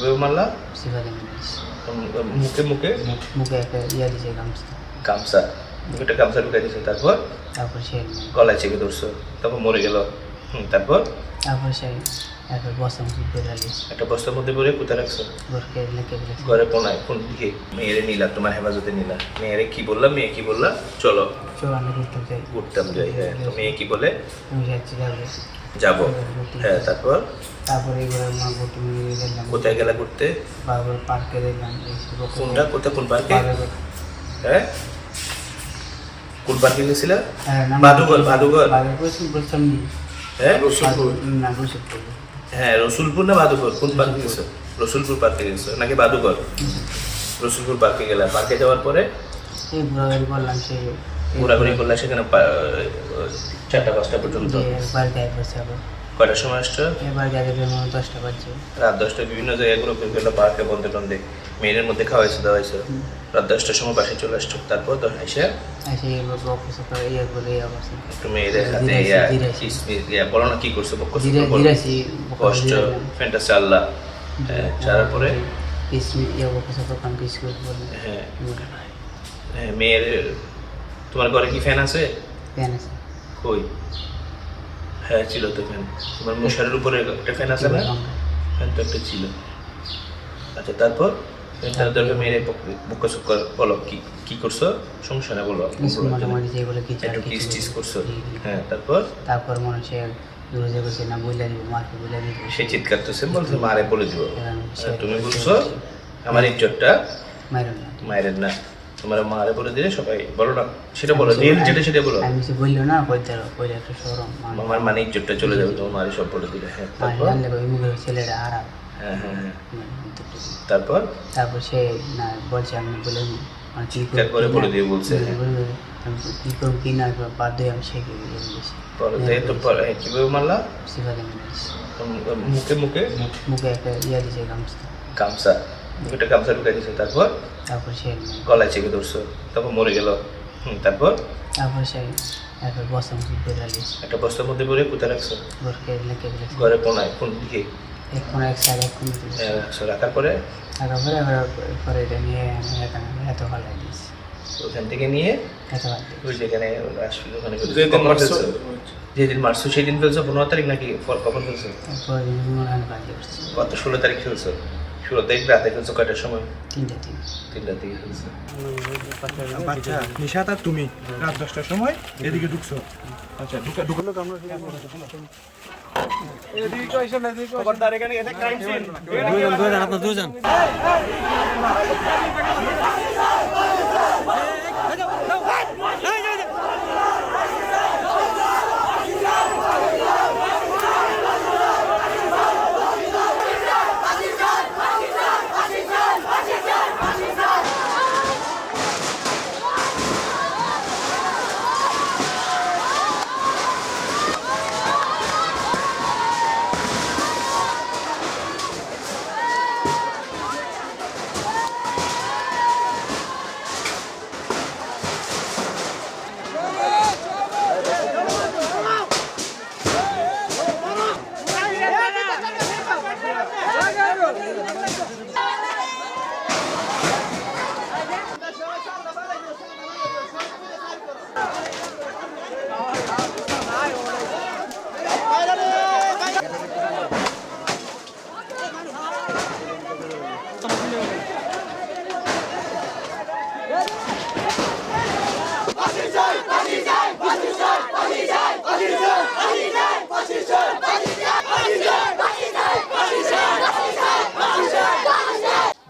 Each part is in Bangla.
কিভাবে মারলা? সিফাতে মেরেছি। মুখে মুখে মুখে একটা ইয়া দিছে গামছা। গামছা, মুখে গামছা ঢুকাই দিছে। তারপর তারপর সে গলায় চেপে ধরছো, তারপর মরে গেল। তারপর তারপর সে একটা বস্তা মুখে করে আলিস একটা বস্তার মধ্যে পরে কোথায় রাখছো? ঘরকে লেখে ফেলেছে। ঘরে কোনায় কোন দিকে? মেয়েরে নিলা, তোমার হেফাজতে নিলা। মেয়েরে কি বললাম? মেয়ে কি বললা? চলো চোরানো করতে চাই। ঘুরতাম যাই। হ্যাঁ, তো মেয়ে কি বলে? তুমি যাচ্ছি যাবে। যাবো। হ্যাঁ, তারপর তারপরে এগুলো মাগো তুমি গেলাম কোথায় গেলা ঘুরতে? বাবার পার্কে দেখলাম। কোনটা? কোথায়? কোন পার্কে? হ্যাঁ, কোন পার্কে গেছিলা? বাদুঘর। বাদুঘর। হ্যাঁ, না রসুলপুর। হ্যাঁ, রসুলপুর না বাদুঘর? কোন পার্কে গেছো? রসুলপুর পার্কে গেছো নাকি বাদুঘর? রসুলপুর পার্কে গেলা। পার্কে যাওয়ার পরে এই ঘোরাঘুরি করলাম। সে ঘোরাঘুরি করলা সেখানে 4টা-5টা পর্যন্ত। বাড়িতে আসছে আবার। কয়টার সময় আসছো? এবার গাড়ি বের 10টা বাজছে। রাত 10টায় বিভিন্ন জায়গায় ঘুরে গেলো, পার্কে বন্ধে টন্ধে মেয়েদের মধ্যে খাওয়াইছো দাওয়াইছো। রাত 10টার সময় বাসায় চলে আসছো। তারপর তো এসে এসে অফিসে ইয়ে করে আবার একটু মেয়েদের হাতে বলো না কি করছো? জিরাসি কষ্ট ফ্যানটা চাল্লা। হ্যাঁ, ছাড়ার পরে হ্যাঁ হ্যাঁ, মেয়ের তোমার ঘরে কি ফ্যান আছে? কই? হ্যাঁ, ছিল তো ফ্যান। তোমার মশারের উপরে একটা ফ্যান আছে না? ফ্যান তো একটা ছিল। আচ্ছা, তারপর মেয়ের বুকসুক বলো কি কি করছো? সমস্যা না, বলো। একটু কিস টিস করছো? হ্যাঁ, তারপর মনে হচ্ছে দূরে করছে না, বইলা দিব মাকে বইলা দিব। সে চিৎকার করছে, বলছে মারে বলে দিব। তুমি বলছো আমার ইজ্জতটা মায়ের না, তোমার মারে বলে দিলে সবাই বলো না, সেটা বলো, রিয়েল যেটা সেটা বলো। আমি কিছু বললো না, কইলে একটা শরম আমার মানে ইজ্জতটা চলে যাবে তোমার মারে সব বলে দিলে। হ্যাঁ, ছেলেটা আরাম। হ্যাঁ হ্যাঁ হ্যাঁ, তারপর সে না বলছে আমি বলে চিৎকার করে বলে দিয়ে বলছে কি করব কি না বাধ্য হয়ে আমি শেখে গেছি। কিভাবে মারলা? সিফাতে মেরেছি। মুখে মুখে মুখে একটা ইয়া দিছে গামছা। গামছা, মুখে গামছা ঢুকাই দিছে। তারপর সে গলায় চেপে ধরছো, তারপর মরে গেল। তারপর সে একটা বস্তা মুখে করে আলিস একটা বস্তার মধ্যে পরে কোথায় রাখছো? ঘরকে লেখে ফেলেছে। ঘরে কোনায় কোন দিকে? এক সাইড রাখার পরে পরে এটা নিয়ে এত ভালো দিয়েছি। ওখান থেকে নিয়ে এত ভালো ওই যেখানে আসছিল ওখানে যেদিন মারছো সেদিন ফেলছো 15 তারিখ নাকি কখন ফেলছো? কত 16 তারিখ ফেলছো? 16 তারিখ রাতে ফেলছো কয়টার সময়? 3টা থেকে ফেলছো। আচ্ছা, নিশাত আর তুমি রাত 10টার সময় এদিকে ঢুকছো। আচ্ছা, ঢুকলো তো আমরা এদিকে আইসো না, এদিকে খবরদার, এখানে এটা ক্রাইম সিন। দুজন আপনারা দুজন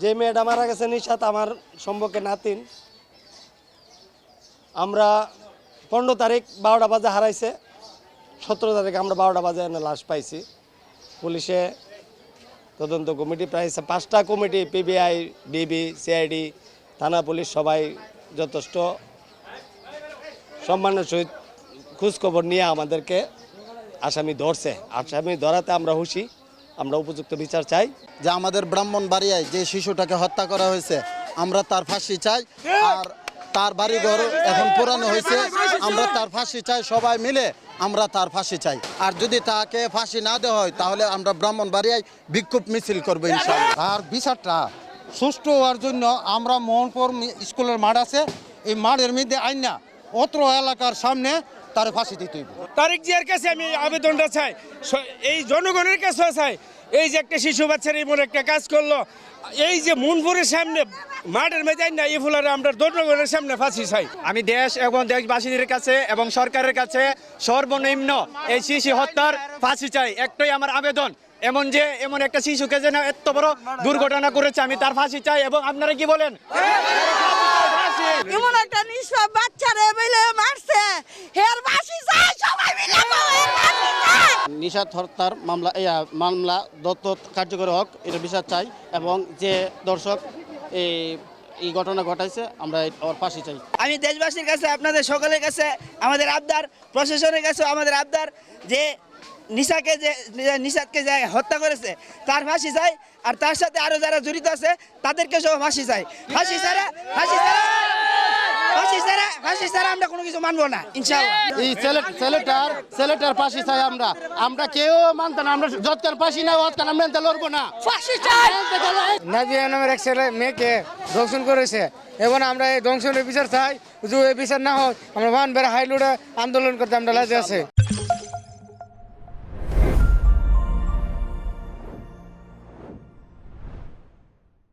যে মেয়েটা মারা গেছে নিশাত আমার সম্পর্কে নাতিন। আমরা 15 তারিখ 12টা বাজে হারাইছে, 17 তারিখ আমরা 12টা বাজে এনে লাশ পাইছি। পুলিশে তদন্ত কমিটি প্রায় 5টা কমিটি, পিবিআই, ডিবি, সিআইডি, থানা পুলিশ সবাই যথেষ্ট সম্মানের সহিত খোঁজখবর নিয়ে আমাদেরকে আসামি ধরছে। আসামি ধরাতে আমরা খুশি, আমরা উপযুক্ত বিচার চাই। যে আমাদের ব্রাহ্মণবাড়িয়ায় যে শিশুটাকে হত্যা করা হয়েছে আমরা তার ফাঁসি চাই। আর তার বাড়িঘর এখন পুরানো হয়েছে, আমরা তার ফাঁসি চাই, সবাই মিলে আমরা তার ফাঁসি চাই। আর যদি তাকে ফাঁসি না দেওয়া হয় তাহলে আমরা ব্রাহ্মণবাড়িয়ায় বিক্ষোভ মিছিল করবো ইনশাআল্লাহ। আর বিচারটা সুষ্ঠু হওয়ার জন্য আমরা মোহনপুর স্কুলের মাঠ আছে, এই মাঠের মধ্যে আইনা অত্র এলাকার সামনে তার ফাঁসি দিতে হইব। তারেক জিয়ার কাছে আমি আবেদনটা চাই, এই জনগণের কাছে চাই, এই যে একটা শিশু বাচ্চার এমন একটা কাজ করলো, এই যে মুনপুরের সামনে মাঠের ময়দান না, এই ফুলারে আমরা জনগণের সামনে ফাঁসি চাই। আমি দেশ এবং দেশবাসীদের কাছে এবং সরকারের কাছে সর্বনিম্ন এই শিশু হত্যার ফাঁসি চাই। একটাই আমার আবেদন, এমন একটা শিশুকে যেন এত বড় দুর্ঘটনা করেছে, আমি তার ফাঁসি চাই। এবং আপনারা কি বলেন? এমন একটা নিষ্পাপ বাচ্চারে বলে মারছে, হের ফাঁসি চাই, সবাই মিলে বলেন ফাঁসি চাই। নিশাত হত্যার মামলা দত্ত কার্যকর হোক, এটা বিচার চাই। এবং যে দর্শক এই ঘটনা ঘটাইছে আমরা ওর ফাঁসি চাই। আমি দেশবাসীর কাছে, আপনাদের সকলের কাছে আমাদের আবদার, প্রশাসনের কাছে আমাদের আবদার, যে নিশাতকে যে হত্যা করেছে তার ফাঁসি চাই। আর তার সাথে আরো যারা জড়িত আছে তাদেরকে সব ফাঁসি চাই। ফাঁসি ছাড়া আমরা কোনো কিছু মানবো না ইনশাআল্লাহ। এই ছেলেটার ফাঁসি চাই আমরা কেউ মানতাম না, আমরা যৎকার ফাঁসি না অতকার আমরা লড়বো না, ফাঁসি চাই। নাজিয়া নামের এক ছেলে মেয়েকে ধর্ষণ করেছে এবং আমরা এই ধ্বংসনের বিচার চাই। যদি এই বিচার না হয় আমরা হাইলুডে আন্দোলন করতে আমরা লাজে আছে।